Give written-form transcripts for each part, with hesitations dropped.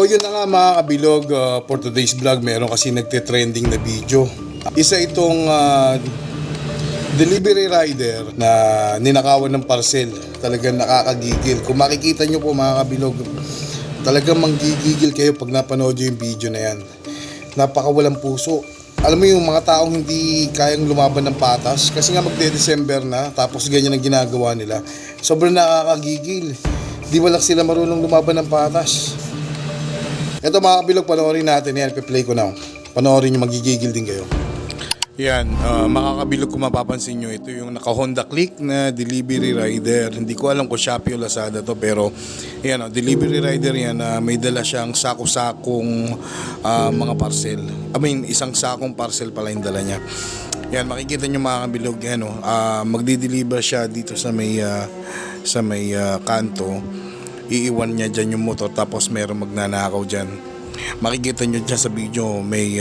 So yun na nga mga kabilog, for today's vlog meron kasi nagte-trending na video. Isa itong delivery rider na ninakawan ng parcel. Talagang nakakagigil. Kung makikita nyo po mga kabilog, talagang manggigigil kayo pag napanood nyo yung video na yan. Napakawalang puso. Alam mo yung mga taong hindi kayang lumaban ng patas kasi nga magde-December na tapos ganyan ang ginagawa nila. Sobrang nakakagigil. Di wala sila marunong lumaban ng patas. Ito mga kabilog, panoorin natin yan. Pe-play ko na. Panoorin nyo, magigigil din kayo. Yan, mga kabilog, kung mapapansin nyo, ito yung naka-Honda Click na delivery rider. Hindi ko alam kung Shopee o Lazada to, pero yan, delivery rider yan. May dala siyang sako-sakong mga parcel. Isang sakong parcel pala yung dala niya. Yan, makikita nyo mga kabilog, yan, magdi-deliver siya dito sa may kanto. Iiwan niya dyan yung motor, tapos meron magnanakaw dyan. Makikita nyo dyan sa video, may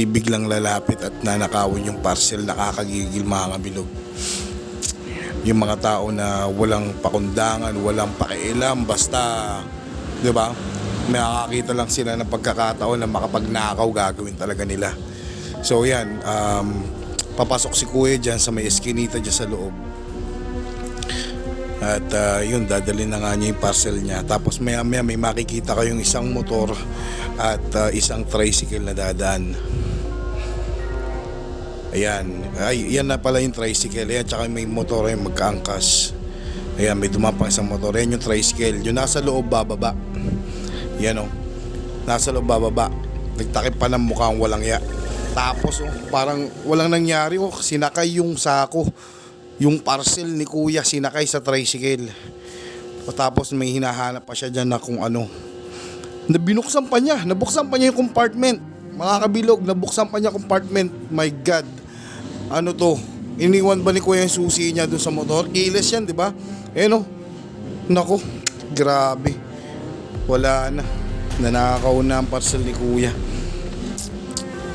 biglang lalapit at nanakawin yung parcel. Nakakagigil mga kabilog. Yung mga tao na walang pakundangan, walang pakialam, basta, di ba? Makakakita lang sila ng pagkakataon na makapagnakaw, gagawin talaga nila. So yan, papasok si kuya dyan sa may eskinita dyan sa loob. At yun, dadalhin na nga niya yung parcel niya. Tapos maya may makikita kayong isang motor at isang tricycle na dadaan. Ayan, yan na pala yung tricycle. Ayan, tsaka may motor yung magkaangkas. Ayan, may dumapang isang motor. Ayan yung tricycle. Yung nasa loob bababa. Yan nasa loob bababa. Nagtakip pa ng mukhang walang ya. Tapos parang walang nangyari. Sinakay yung sako. Yung parcel ni kuya sinakay sa tricycle. Tapos may hinahanap pa siya dyan na kung ano. Nabuksan pa niya yung compartment. Mga kabilog, nabuksan pa niya compartment. My God. Ano to? Iniwan ba ni kuya yung susi niya dun sa motor? Keyless yan, di ba? Nako, grabe. Wala na. Nanakaw na ang parcel ni kuya.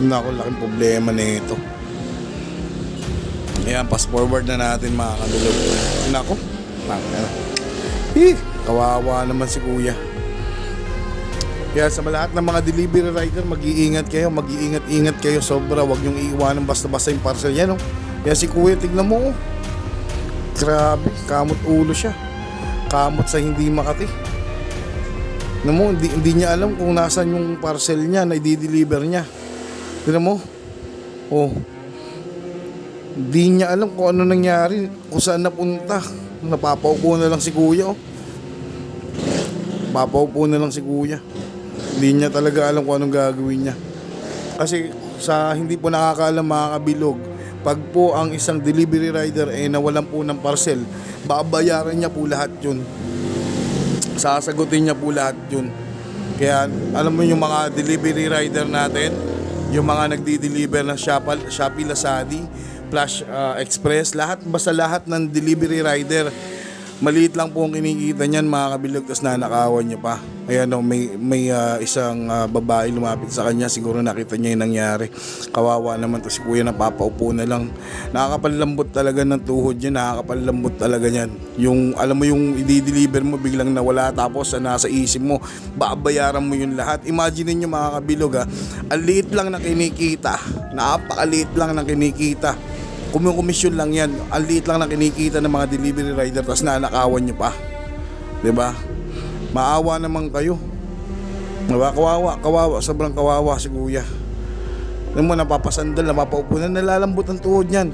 Nako, laking problema na ito. Ayan, pass forward na natin mga kabilog. Nako, kawawa naman si kuya. Kaya sa lahat ng mga delivery rider, mag-iingat kayo sobra. Huwag niyong iiwanan basta-basta yung parcel. Yan Yan si kuya, tignan mo. Grabe, kamot ulo siya. Kamot sa hindi makati. Tignan mo, hindi niya alam kung nasan yung parcel niya na i-deliver niya. Tignan mo. Di niya alam kung ano nangyari, kung saan napunta. Napapaupo na lang si kuya. Papaupo na lang si kuya. Di niya talaga alam kung anong gagawin niya. Kasi sa hindi po nakakaalam mga kabilog, pag po ang isang delivery rider nawalan po ng parcel, babayaran niya po lahat yun. Sasagutin niya po lahat yun. Kaya alam mo yung mga delivery rider natin, yung mga nagdi-deliver ng Shopee, Lazada, Flash Express, basta lahat ng delivery rider, maliit lang po ang kinikita niyan mga kabilog, tapos nanakawan niya pa. Ayan may isang babae lumapit sa kanya, siguro nakita niya yung nangyari. Kawawa naman to si kuya, napapaupo na lang. Nakakapalambot talaga ng tuhod niya, nakakapalambot talaga niyan. Yung alam mo yung i-deliver mo biglang nawala, tapos nasa isip mo, babayaran mo yun lahat. Imagine niyo mga kabilog, ang liit lang na kinikita, napakaliit lang ng kinikita. Komisyon lang yan. Ang liit lang na kinikita ng mga delivery rider, tapos nanakawan nyo pa. Diba? Maawa naman kayo. Diba? Kawawa. Sobrang kawawa si kuya. Alam mo, napapasandal, napapaupo na, nalalambot ang tuhod niyan.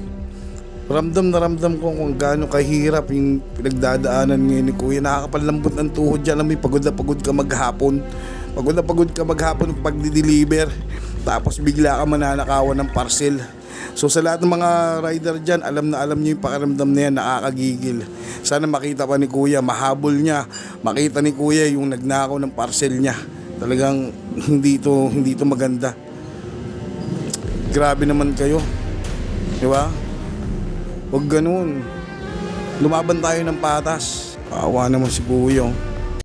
Ramdam na ramdam ko kung gaano kahirap yung pinagdadaanan ngayon ni kuya. Nakakapalambot ng tuhod dyan. Alam mo, pagod na pagod ka maghapon. Pagod ka maghapon pag di-deliver. Tapos bigla ka mananakawan ng parcel. So sa lahat ng mga rider dyan, alam niyo yung pakiramdam na yan, nakakagigil. Sana makita pa ni kuya, mahabol niya, makita ni kuya yung nagnakaw ng parcel niya. Talagang hindi to maganda. Grabe naman kayo, di ba? Huwag ganun. Lumaban tayo ng patas. Awa naman si kuya.